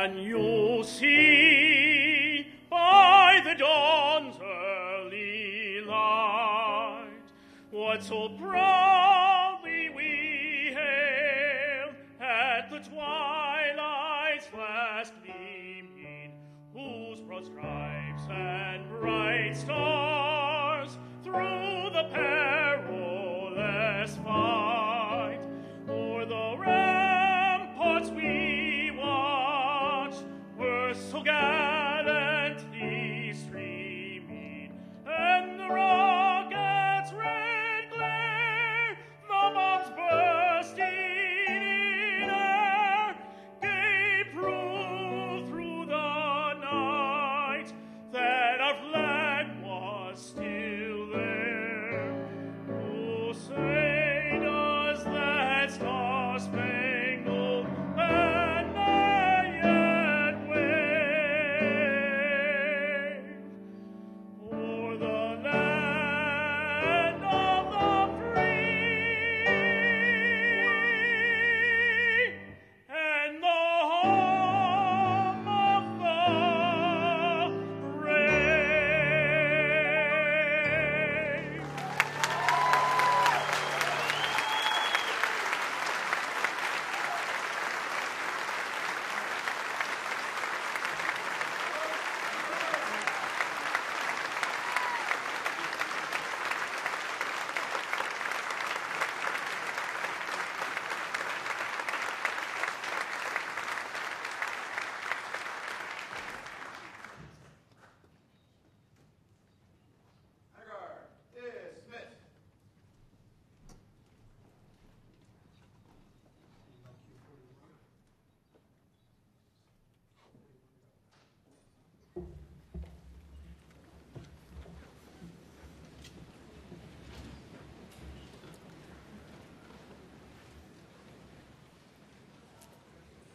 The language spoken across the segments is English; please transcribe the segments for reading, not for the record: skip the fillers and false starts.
Can you see by the dawn's early light what so proudly we hailed at the twilight's last gleaming, whose broad stripes and bright stars through the perilous fight o'er the ramparts we watched were so gallantly streaming, and the rocket's red glare, the bombs bursting in air, gave proof through the night that our flag was still there. Oh, say does that star-spangled banner yet wave o'er the land of the free and the home of the brave?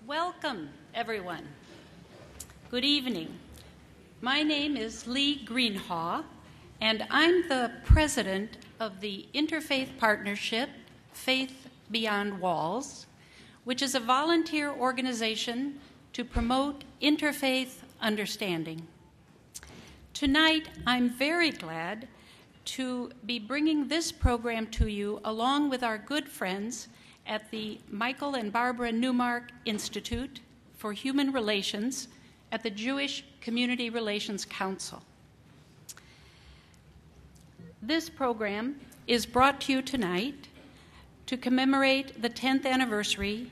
Welcome, everyone. Good evening. My name is Leigh Greenhaw, and I'm the president of the Interfaith Partnership, Faith Beyond Walls, which is a volunteer organization to promote interfaith understanding. Tonight, I'm very glad to be bringing this program to you along with our good friends at the Michael and Barbara Newmark Institute for Human Relations at the Jewish Community Relations Council. This program is brought to you tonight to commemorate the 10th anniversary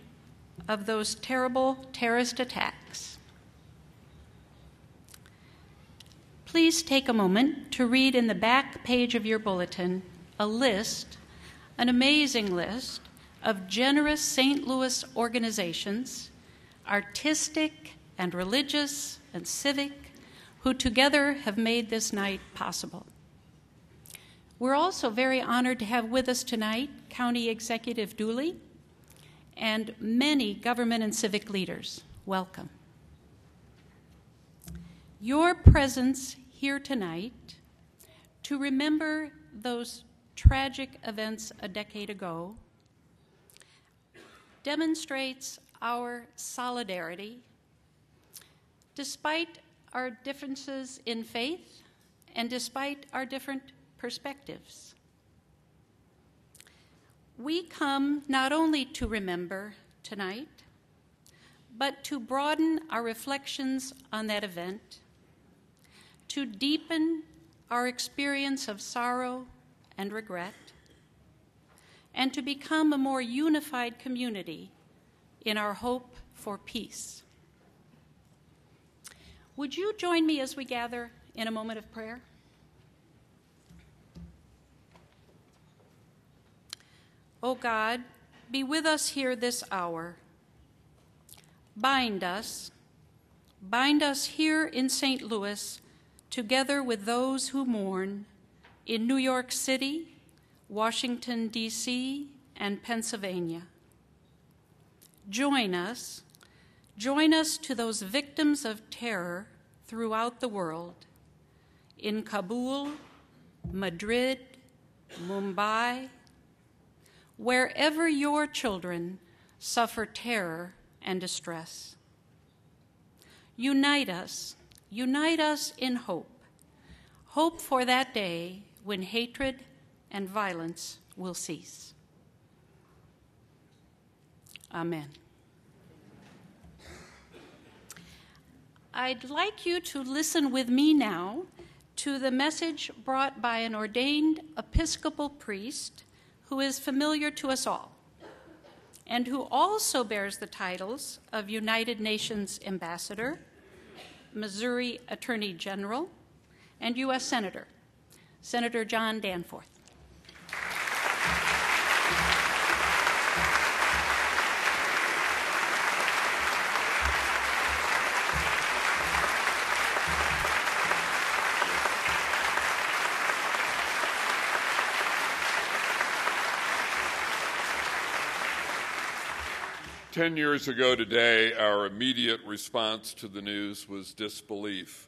of those terrible terrorist attacks. Please take a moment to read in the back page of your bulletin a list, an amazing list, of generous St. Louis organizations, artistic and religious and civic, who together have made this night possible. We're also very honored to have with us tonight County Executive Dooley and many government and civic leaders. Welcome. Your presence here tonight to remember those tragic events a decade ago demonstrates our solidarity despite our differences in faith and despite our different perspectives. We come not only to remember tonight, but to broaden our reflections on that event, to deepen our experience of sorrow and regret, and to become a more unified community in our hope for peace. Would you join me as we gather in a moment of prayer? O God, be with us here this hour. Bind us here in St. Louis, together with those who mourn in New York City, Washington, D.C., and Pennsylvania. Join us to those victims of terror throughout the world, in Kabul, Madrid, Mumbai, wherever your children suffer terror and distress. Unite us in hope. Hope for that day when hatred and violence will cease. Amen. I'd like you to listen with me now to the message brought by an ordained Episcopal priest who is familiar to us all, and who also bears the titles of United Nations Ambassador, Missouri Attorney General, and U.S. Senator, Senator John Danforth. Ten years ago today, our immediate response to the news was disbelief.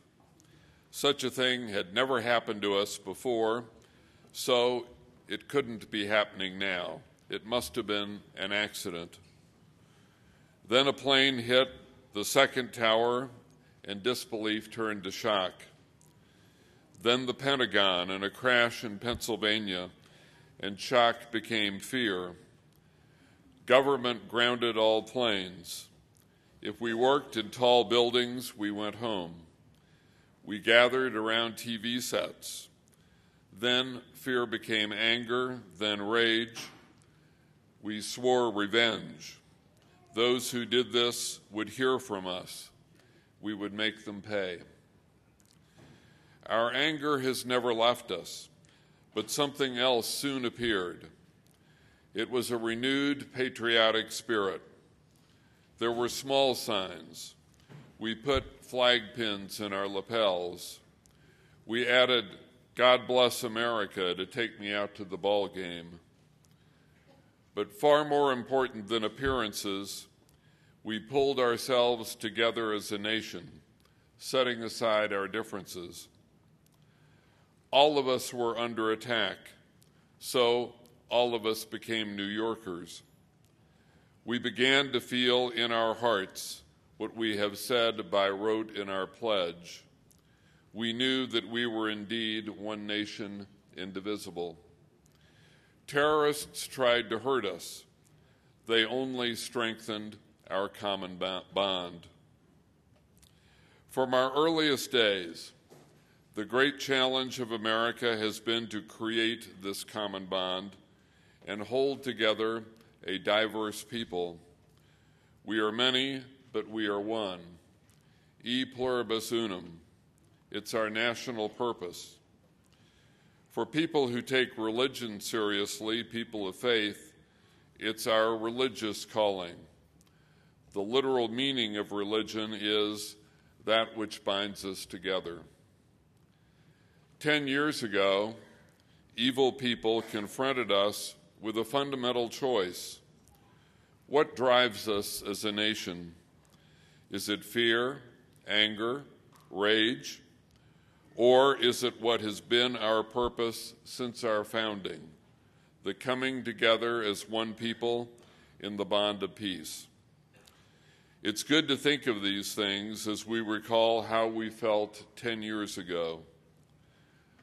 Such a thing had never happened to us before, so it couldn't be happening now. It must have been an accident. Then a plane hit the second tower, and disbelief turned to shock. Then the Pentagon and a crash in Pennsylvania, and shock became fear. Government grounded all planes. If we worked in tall buildings, we went home. We gathered around TV sets. Then fear became anger, then rage. We swore revenge. Those who did this would hear from us. We would make them pay. Our anger has never left us, but something else soon appeared. It was a renewed patriotic spirit. There were small signs. We put flag pins in our lapels. We added, "God bless America," to take me out to the ball game. But far more important than appearances, we pulled ourselves together as a nation, setting aside our differences. All of us were under attack, so all of us became New Yorkers. We began to feel in our hearts what we have said by rote in our pledge. We knew that we were indeed one nation, indivisible. Terrorists tried to hurt us. They only strengthened our common bond. From our earliest days, the great challenge of America has been to create this common bond and hold together a diverse people. We are many, but we are one. E pluribus unum. It's our national purpose. For people who take religion seriously, people of faith, it's our religious calling. The literal meaning of religion is that which binds us together. 10 years ago, evil people confronted us with a fundamental choice. What drives us as a nation? Is it fear, anger, rage? Or is it what has been our purpose since our founding, the coming together as one people in the bond of peace? It's good to think of these things as we recall how we felt 10 years ago.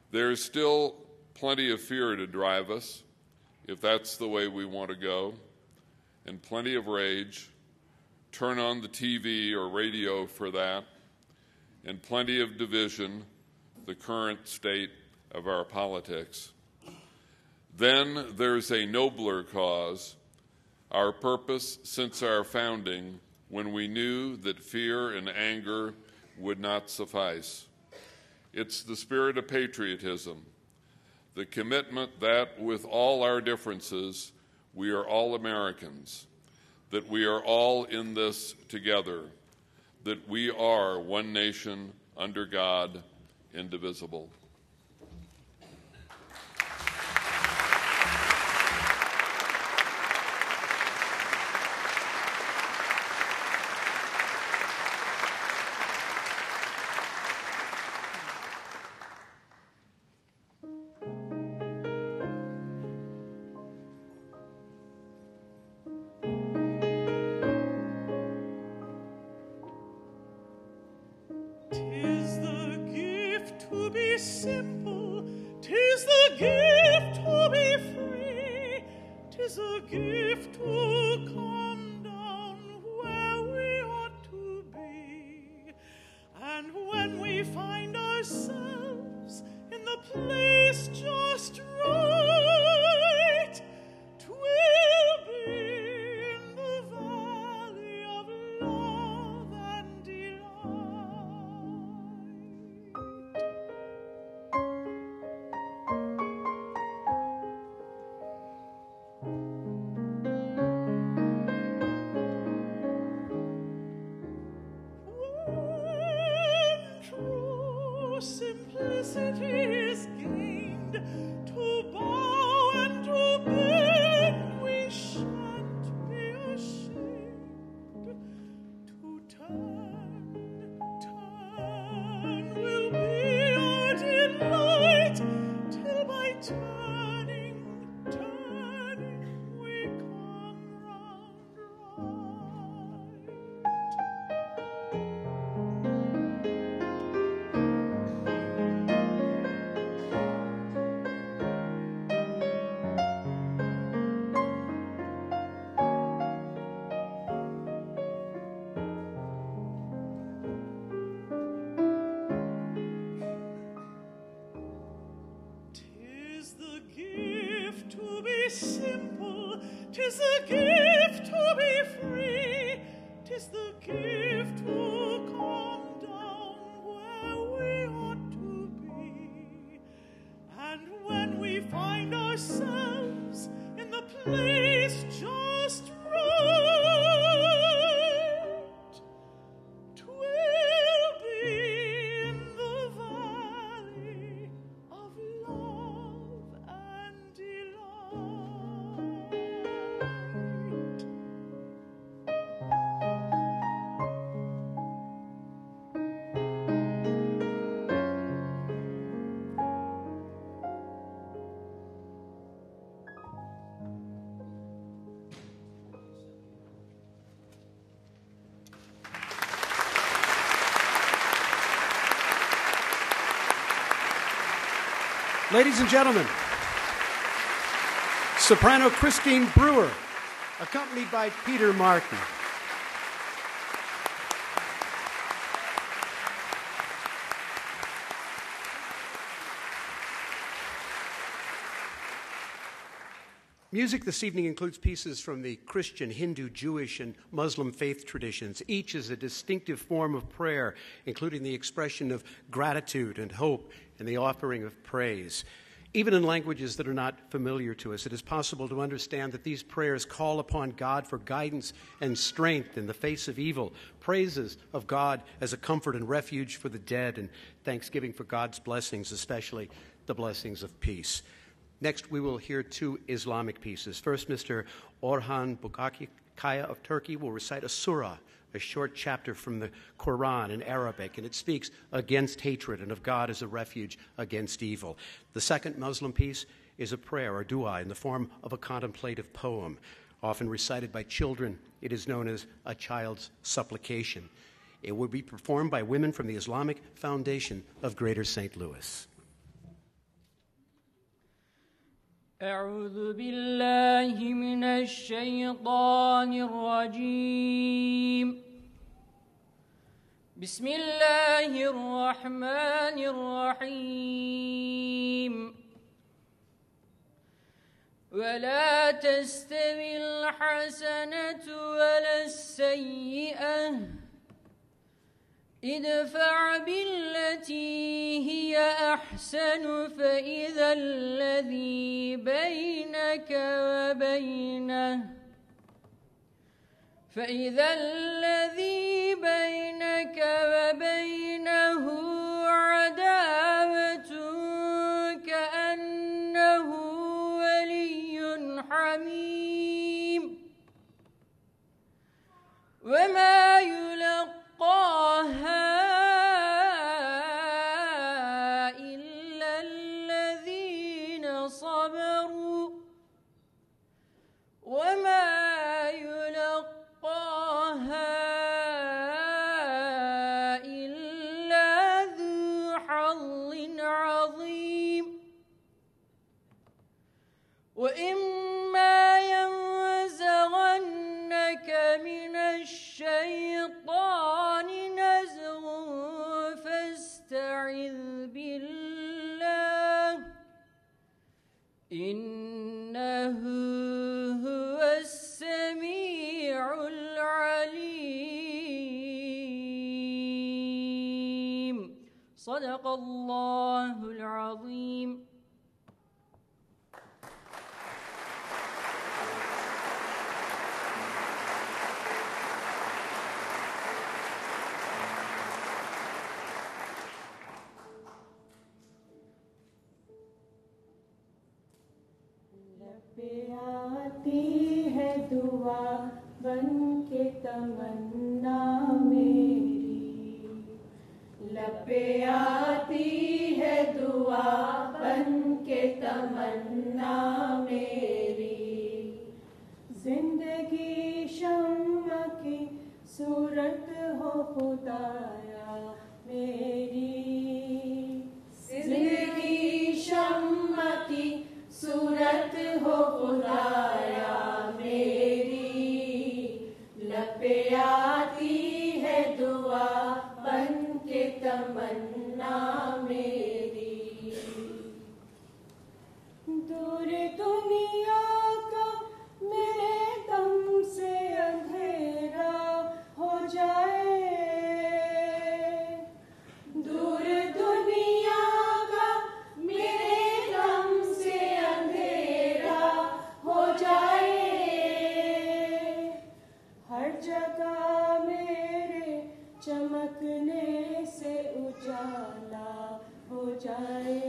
There's still plenty of fear to drive us, if that's the way we want to go, and plenty of rage. Turn on the TV or radio for that, and plenty of division, the current state of our politics. Then there's a nobler cause, our purpose since our founding, when we knew that fear and anger would not suffice. It's the spirit of patriotism, the commitment that with all our differences, we are all Americans, that we are all in this together, that we are one nation under God, indivisible. city is gained, to bow and to bend, we shan't be ashamed. To turn will be our delight, till by turning, we come round right. Tis the gift to be simple, 'tis the gift to be free, 'tis the gift to come down where we ought to be. And when we find ourselves in the place just right, 'twill be in the valley of love and delight. Ladies and gentlemen, soprano Christine Brewer, accompanied by Peter Martin. Music this evening includes pieces from the Christian, Hindu, Jewish, and Muslim faith traditions. Each is a distinctive form of prayer, including the expression of gratitude and hope and the offering of praise. Even in languages that are not familiar to us, it is possible to understand that these prayers call upon God for guidance and strength in the face of evil, praises of God as a comfort and refuge for the dead, and thanksgiving for God's blessings, especially the blessings of peace. Next, we will hear two Islamic pieces. First, Mr. Orhan Bukakaya of Turkey will recite a surah, a short chapter from the Quran in Arabic, and it speaks against hatred and of God as a refuge against evil. The second Muslim piece is a prayer or dua in the form of a contemplative poem. Often recited by children, it is known as a child's supplication. It will be performed by women from the Islamic Foundation of Greater St. Louis. أعوذ بالله من الشيطان الرجيم بسم الله الرحمن الرحيم ولا تستوي الحسنة ولا السيئة ادفع بالتي هي أحسن فإذا الذي بينك وبينه عداوة كأنه ولي حميم وما يلقاها إلا الذين صبروا وما يلقاها إلا ذو حظ عظيم وإما ينزغنك من الشيطان نزغ فاستعذ بالله إنه هو السميع العليم صدق الله العظيم. पे आती है दुआ बन के तमन्ना मेरी, लब पे आती है दुआ बन के तमन्ना मेरी। जिंदगी शम्मा की सूरत हो खुदाया मेरी, जिंदगी शम्मा की सूरत हो खुदाया मेरी। लब पे आती है दुआ बन के तमन्ना मेरी। दूर दुनिया का मेरे दम से अंधेरा हो जाए, दूर दुनिया का मेरे दम से अंधेरा हो जाए। हर जगह मेरे चमकने से उजाला हो जाए,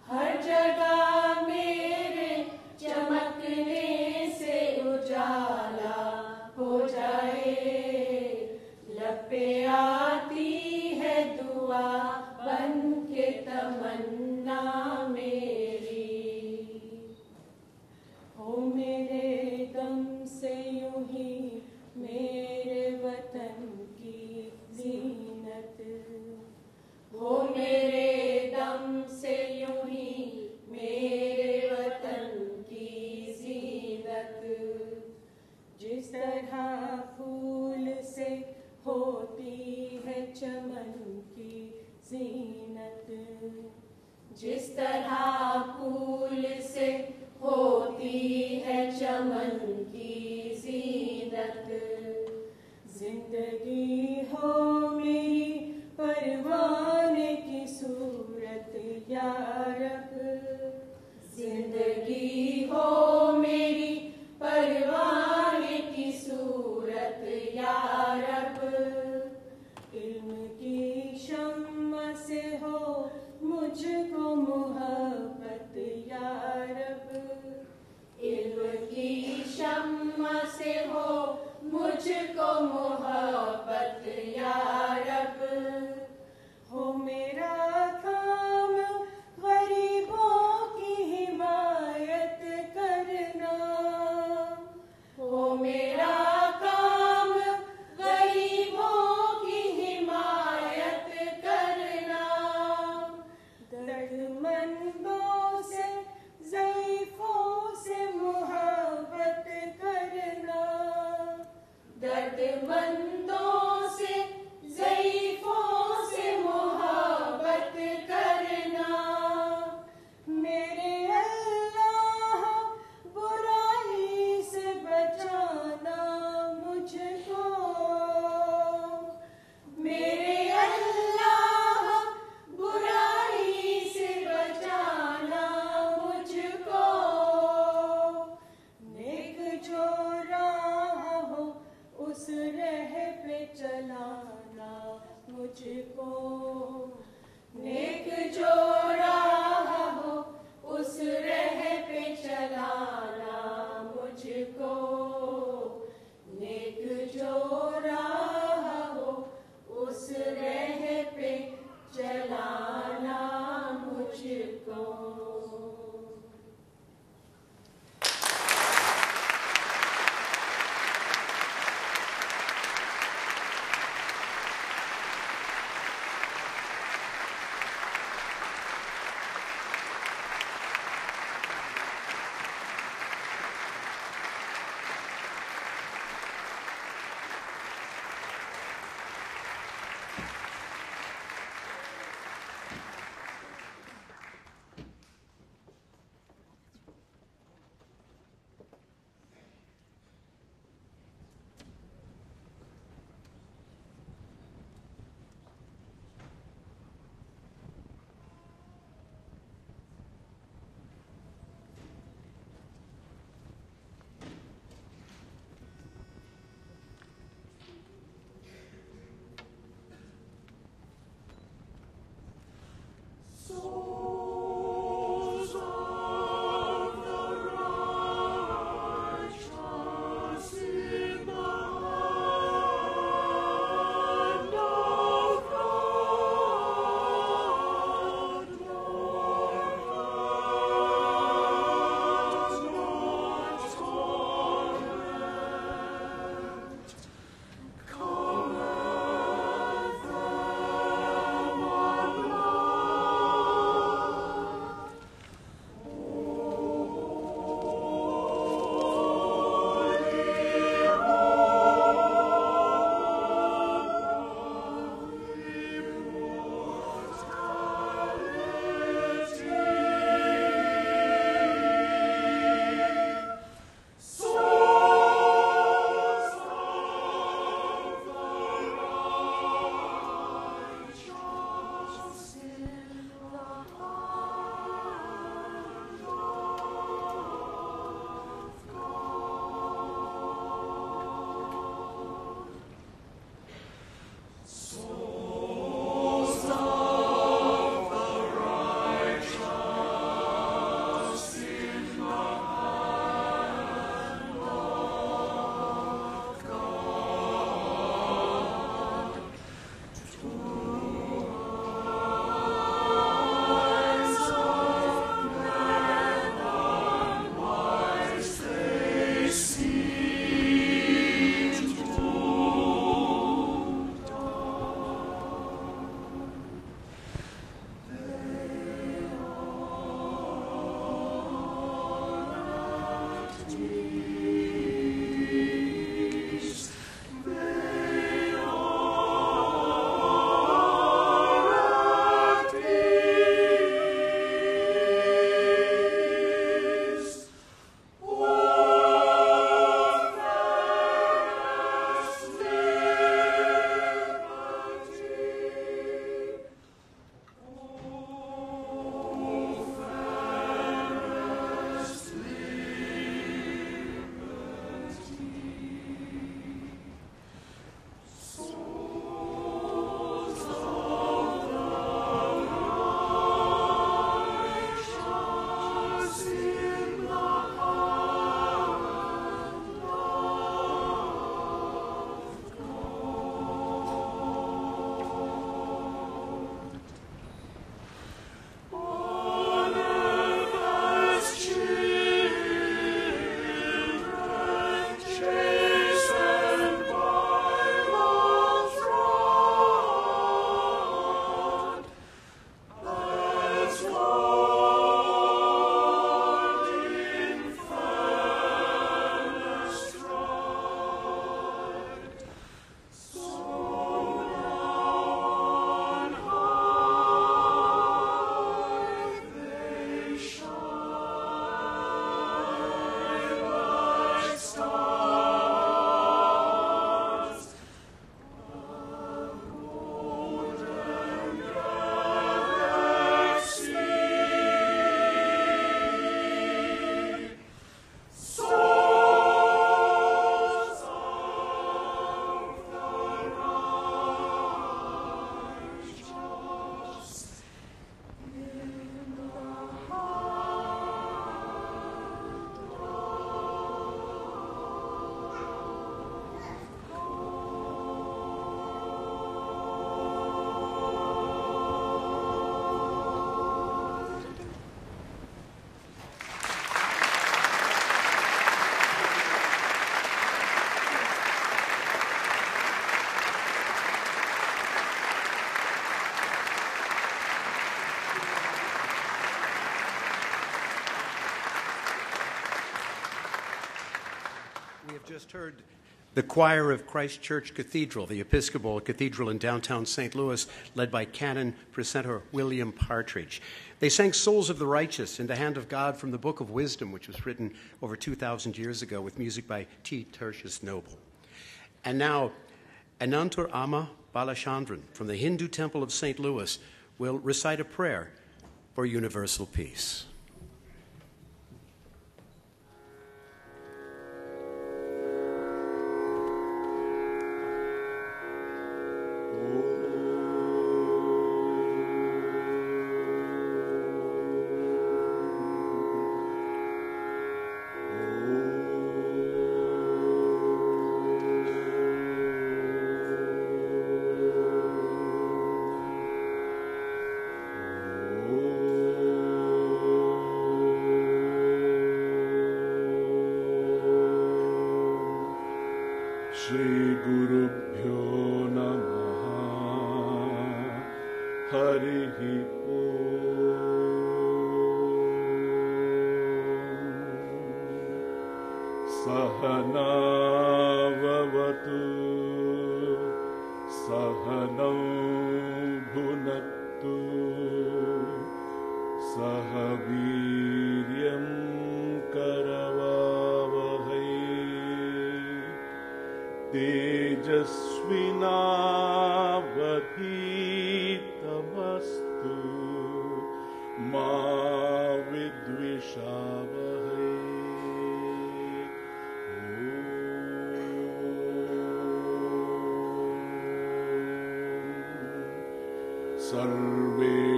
हर जगह मेरे चमकने से उजाला हो जाए। लब पे आती है दुआ बन के तमन्ना मेरी। हो मेरे दम से यूं ही मेरे वतन की जीनत, हो मेरे दम से यूं ही मेरे वतन की जीनत। जिस तरह फूल से होती है चमन की जीनत, जिस तरह फूल से होती है चमन की जीनत। जिंदगी हो मेरी परवाने की सूरत या रब, जिंदगी हो मेरी परवाने की सूरत या रब। इल्म की शम्मा से हो मुझको मोहब्बत या रब, इल्म की शम्मा से हो मुझको मोहब्बत या रब। हो मेरा काम गरीबों की हिमायत करना, हो मेरा काम गरीबों की हिमायत करना। दर्दमंदों से ज़ईफ़ों से मोहब्बत करना, दर्दमंदों से ज़ईफ़ों से मोहब्बत करना। मेरे अल्लाह बुराई से बचाना मुझको, मेरे अल्लाह बुराई से बचाना मुझको। नेक जो राह हो उस राह पे चलाना मुझको, नेक जो राह हो उस राह पे चलाना मुझको, नेक जो राह हो उस राह पे चलाना मुझको। just heard the choir of Christ Church Cathedral, the Episcopal Cathedral in downtown St. Louis, led by Canon Precentor William Partridge. They sang Souls of the Righteous in the Hand of God from the Book of Wisdom, which was written over 2,000 years ago with music by T. Tertius Noble. And now, Anantharama Balachandran from the Hindu Temple of St. Louis will recite a prayer for universal peace.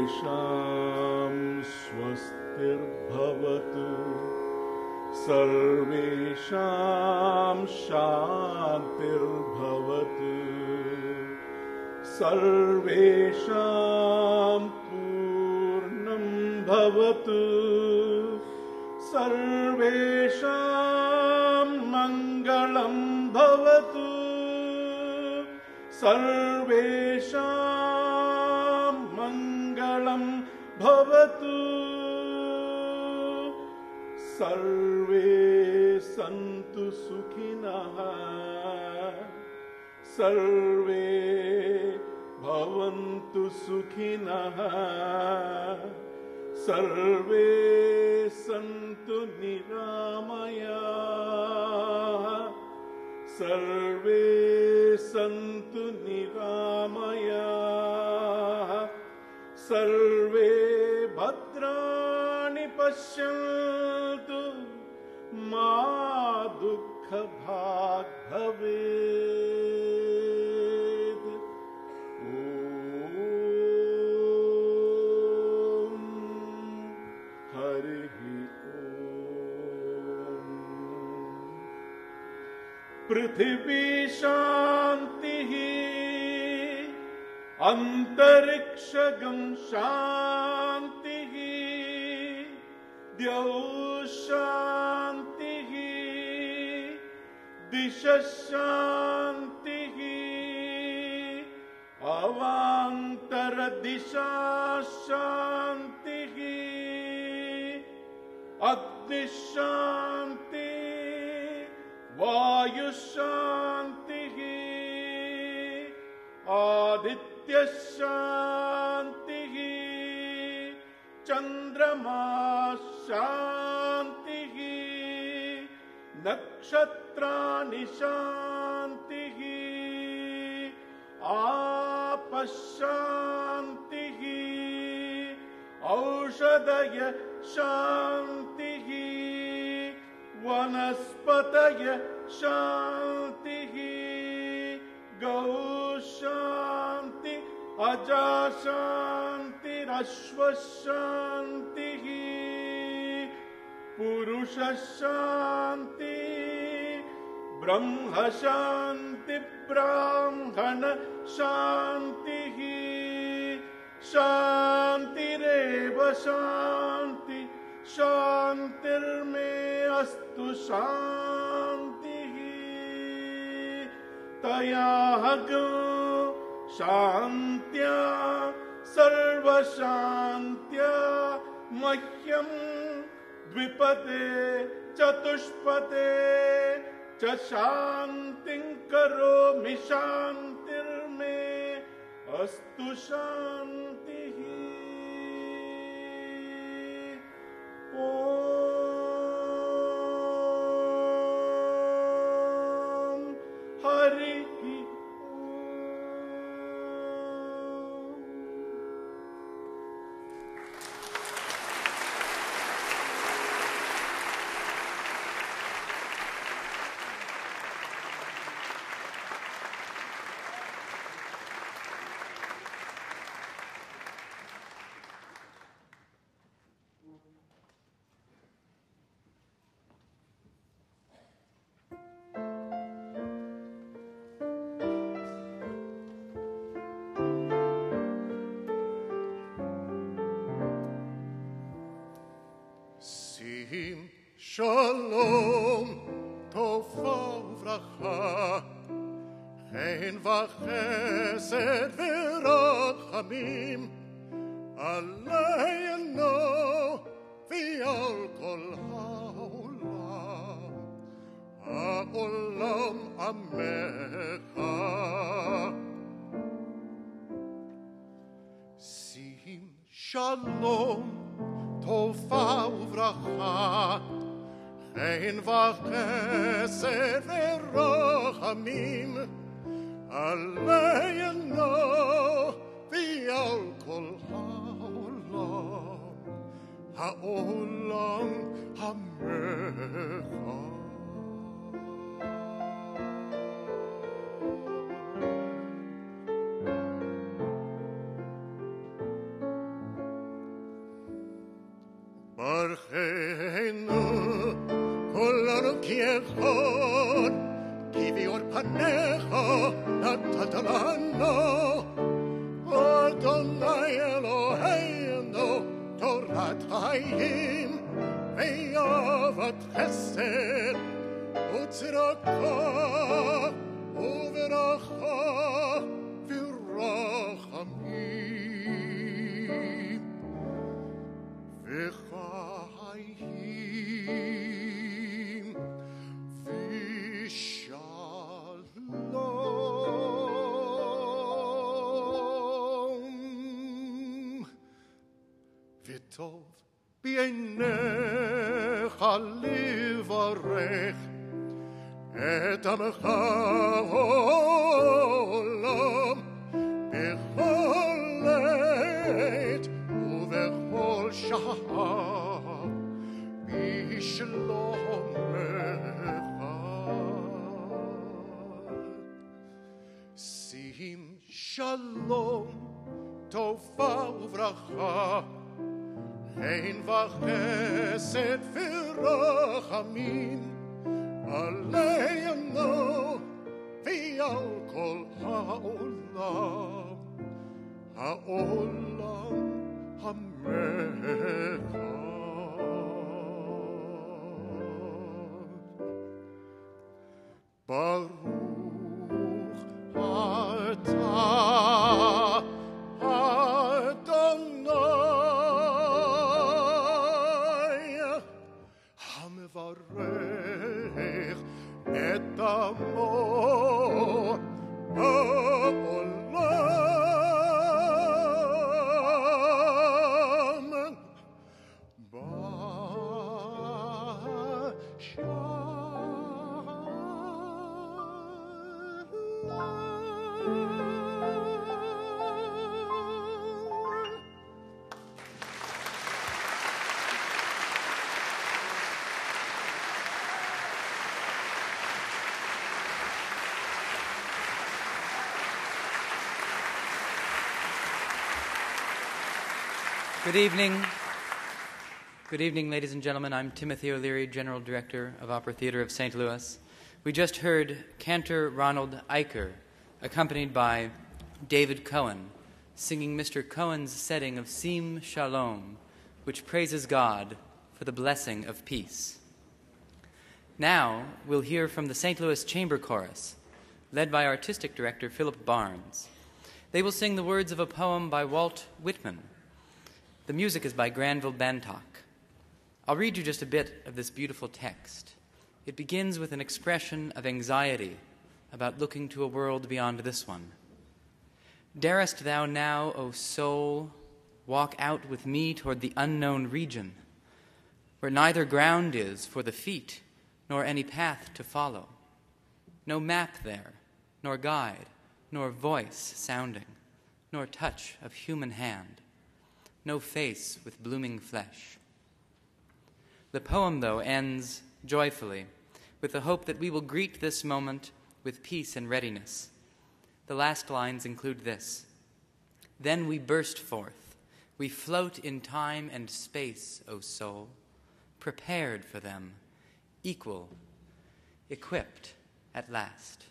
सर्वेषां स्वस्तिर्भवतु सर्वेषां शान्तिर्भवतु सर्वेषां पूर्णं भवतु सर्वेषां मङ्गलं भवतु सर्वेषां मङ्गलं भवतु सर्वे सन्तु सुखिनः सर्वे भवन्तु सुखिनः सर्वे सन्तु निरामयाः सर्वे सन्तु निरामयाः सर्वे भद्राणि पश्यन्तु मा दुःखभाग् भवेत्। ॐ हरिः ॐ। पृथिवी शान्तिः अन्तरिक्षगं शान्तिः द्यौ शान्तिः दिशः शान्तिः अवान्तरदिशा शान्तिः अग्निशान्तिः वायुशान्तिः आदित्यशान्तिः चन्द्रमा शान्तिः नक्षत्राणि शान्तिः आपशान्तिः औषधय शान्तिः वनस्पतय शान्तिः गौ शान्ति अजा शान्तिरश्व शान्तिः पुरुष शान्ति ब्रह्म शान्ति ब्राह्मण शान्तिः शान्तिरेव शान्ति शान्तिर्मे अस्तु शान्तिः तया गो शान्त्या सर्वशान्त्या मह्यं द्विपदे चतुष्पदे च शान्तिं करोमि शान्तिर्मे अस्तु शान्तिः ॐ हरिः Shalom, tofa uvracha, chen v'chesed v'rachamim, aleinu v'al kol ha'olam, ha'olam amecha. Sim shalom, tofa uvracha, chen v'chesed v'rachamim, aleinu v'al kol ha'olam, ha'olam hamecha. Barchenu kolanu kiechot, kivi or panecha natat lano, Adonai Eloheinu Torat Chaim ve'avat chesed utzedaka uveracha v'rachamim v'chayim v'shalom v'tov b'einecha livarech et amecha olam b'chol leit ובכל שעה בשלומך. שים שלום, טובה וברכה, חן וחסד ורחמים, עלינו ועל כל העולם, העולם Hamecha. Baruch atah Adonai hamevarech et amo Good evening. Good evening, ladies and gentlemen. I'm Timothy O'Leary, General Director of Opera Theater of St. Louis. We just heard Cantor Ronald Eicher, accompanied by David Cohen, singing Mr. Cohen's setting of Sim Shalom, which praises God for the blessing of peace. Now we'll hear from the St. Louis Chamber Chorus, led by Artistic Director Philip Barnes. They will sing the words of a poem by Walt Whitman. The music is by Granville Bantock. I'll read you just a bit of this beautiful text. It begins with an expression of anxiety about looking to a world beyond this one. Darest thou now, O soul, walk out with me toward the unknown region, where neither ground is for the feet nor any path to follow, no map there, nor guide, nor voice sounding, nor touch of human hand, no face with blooming flesh. The poem, though, ends joyfully with the hope that we will greet this moment with peace and readiness. The last lines include this: "Then we burst forth, we float in time and space, O soul, prepared for them, equal, equipped at last."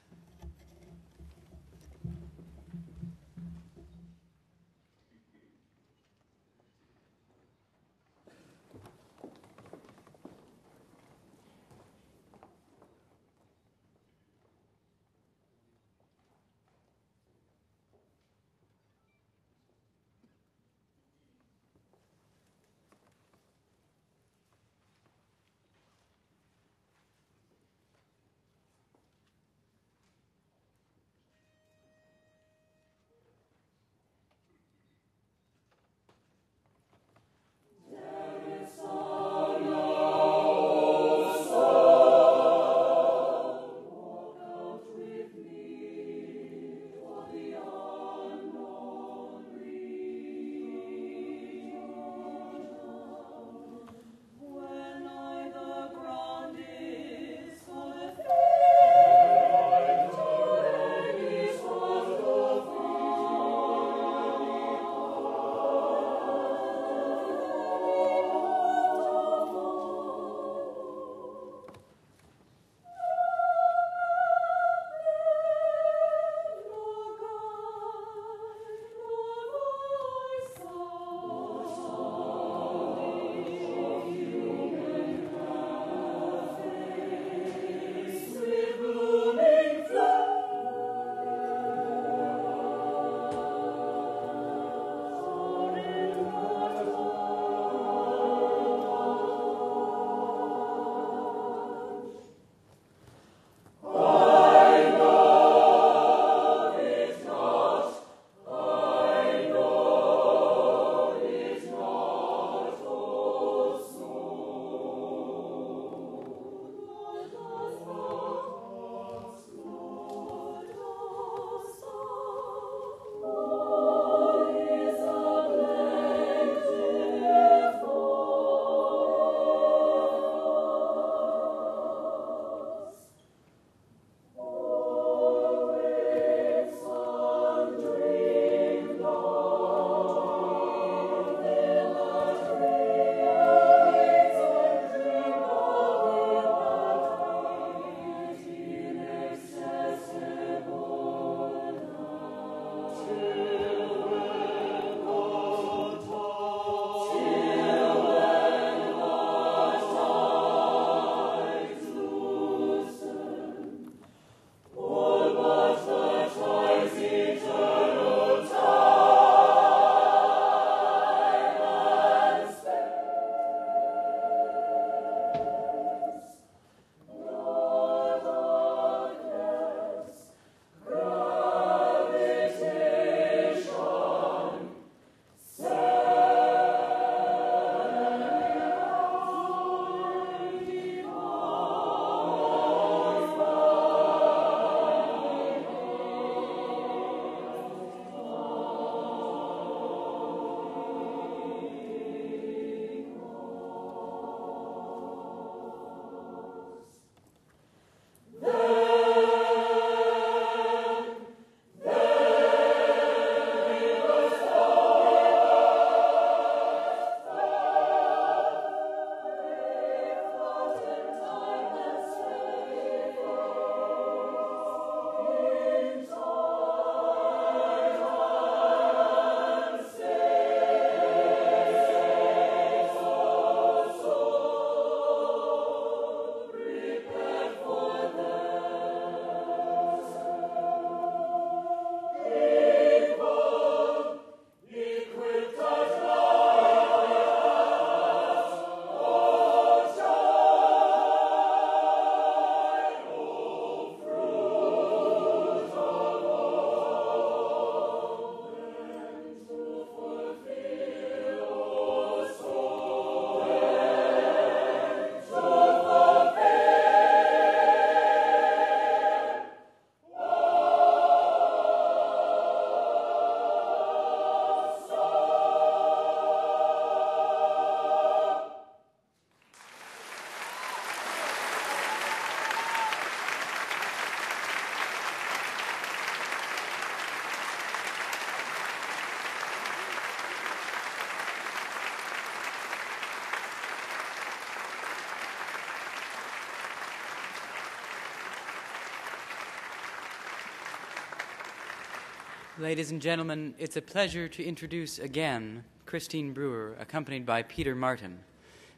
Ladies and gentlemen, it's a pleasure to introduce again Christine Brewer, accompanied by Peter Martin.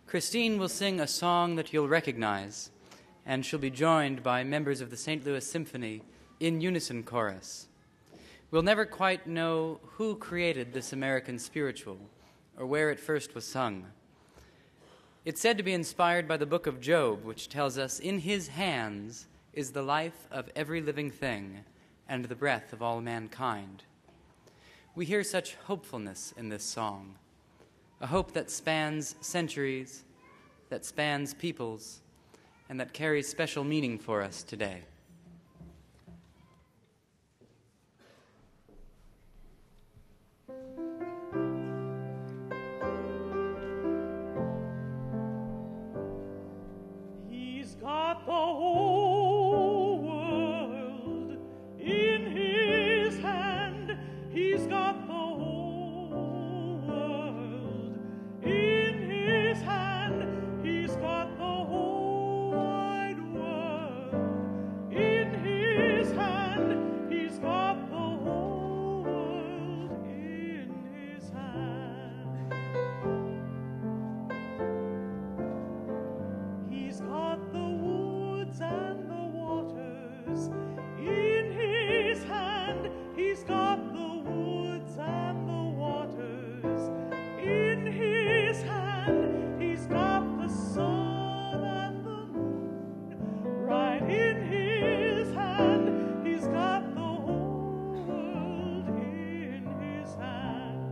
Christine will sing a song that you'll recognize, and she'll be joined by members of the St. Louis Symphony in unison chorus. We'll never quite know who created this American spiritual or where it first was sung. It's said to be inspired by the book of Job, which tells us, "In his hands is the life of every living thing and the breath of all mankind." We hear such hopefulness in this song, a hope that spans centuries, that spans peoples, and that carries special meaning for us today. He's got the whole world in his hand. He's got the whole world in his hand. He's got the whole wide world in his hand. He's got the whole world in his hand. He's got the woods and the waters in his hand. He's got the woods and the waters in his hand. He's got the sun and the moon right in his hand. He's got the whole world in his hand.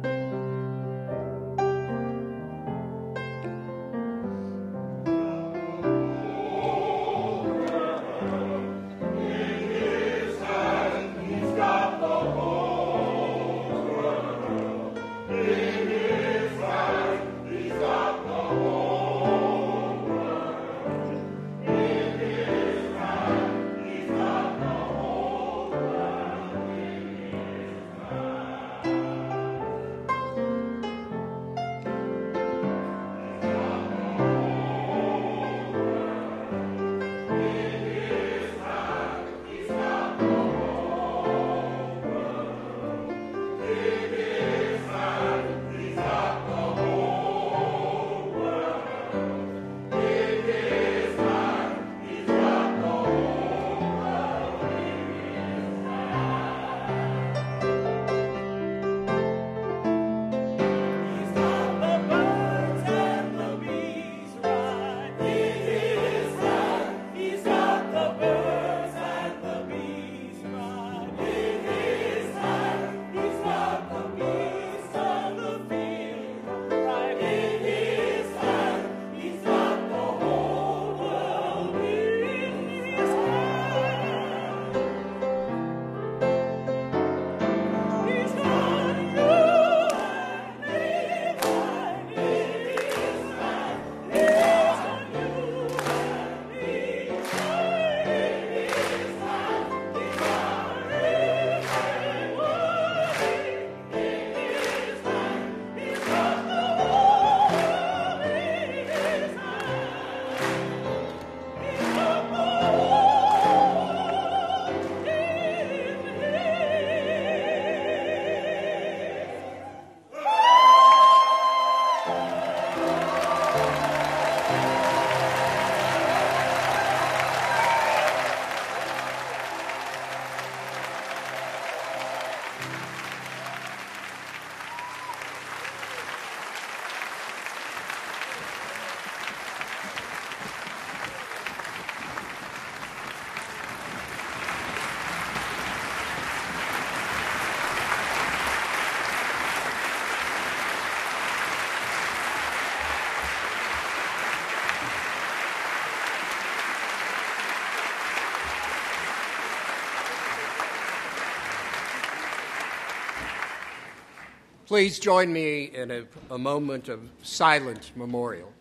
Please join me in a moment of silent memorial.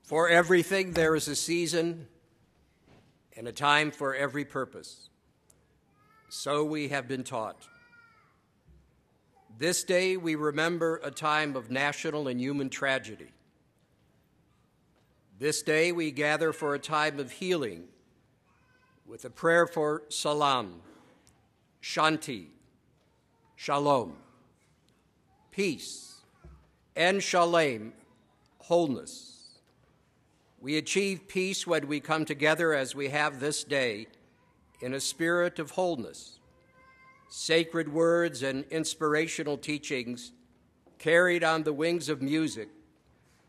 For everything there is a season and a time for every purpose. So we have been taught. This day we remember a time of national and human tragedy. This day we gather for a time of healing with a prayer for Salam, Shanti, Shalom, peace, and Shalom, wholeness. We achieve peace when we come together as we have this day in a spirit of wholeness. Sacred words and inspirational teachings carried on the wings of music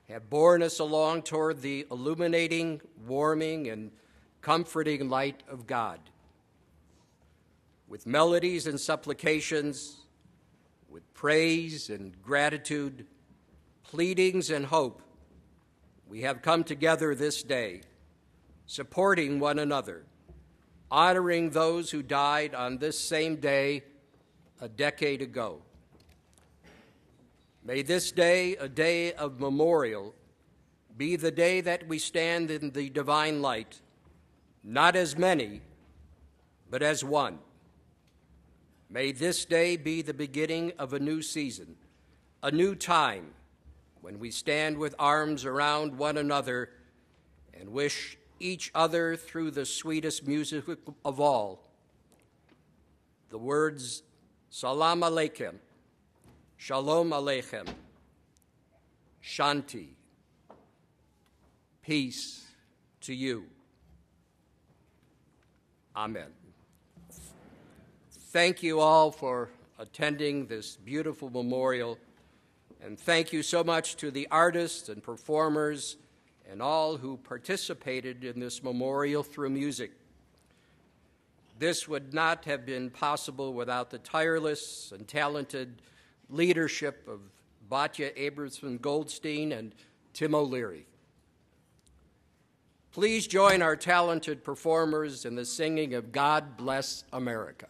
have borne us along toward the illuminating, warming, and comforting light of God. With melodies and supplications, with praise and gratitude, pleadings and hope, we have come together this day, supporting one another, honoring those who died on this same day a decade ago. May this day, a day of memorial, be the day that we stand in the divine light, not as many, but as one. May this day be the beginning of a new season, a new time, when we stand with arms around one another and wish each other through the sweetest music of all, the words Salam Aleichem, Shalom Aleichem, Shanti, peace to you. Amen. Thank you all for attending this beautiful memorial, and thank you so much to the artists and performers and all who participated in this memorial through music. This would not have been possible without the tireless and talented leadership of Batya Abramson Goldstein and Tim O'Leary. Please join our talented performers in the singing of God Bless America.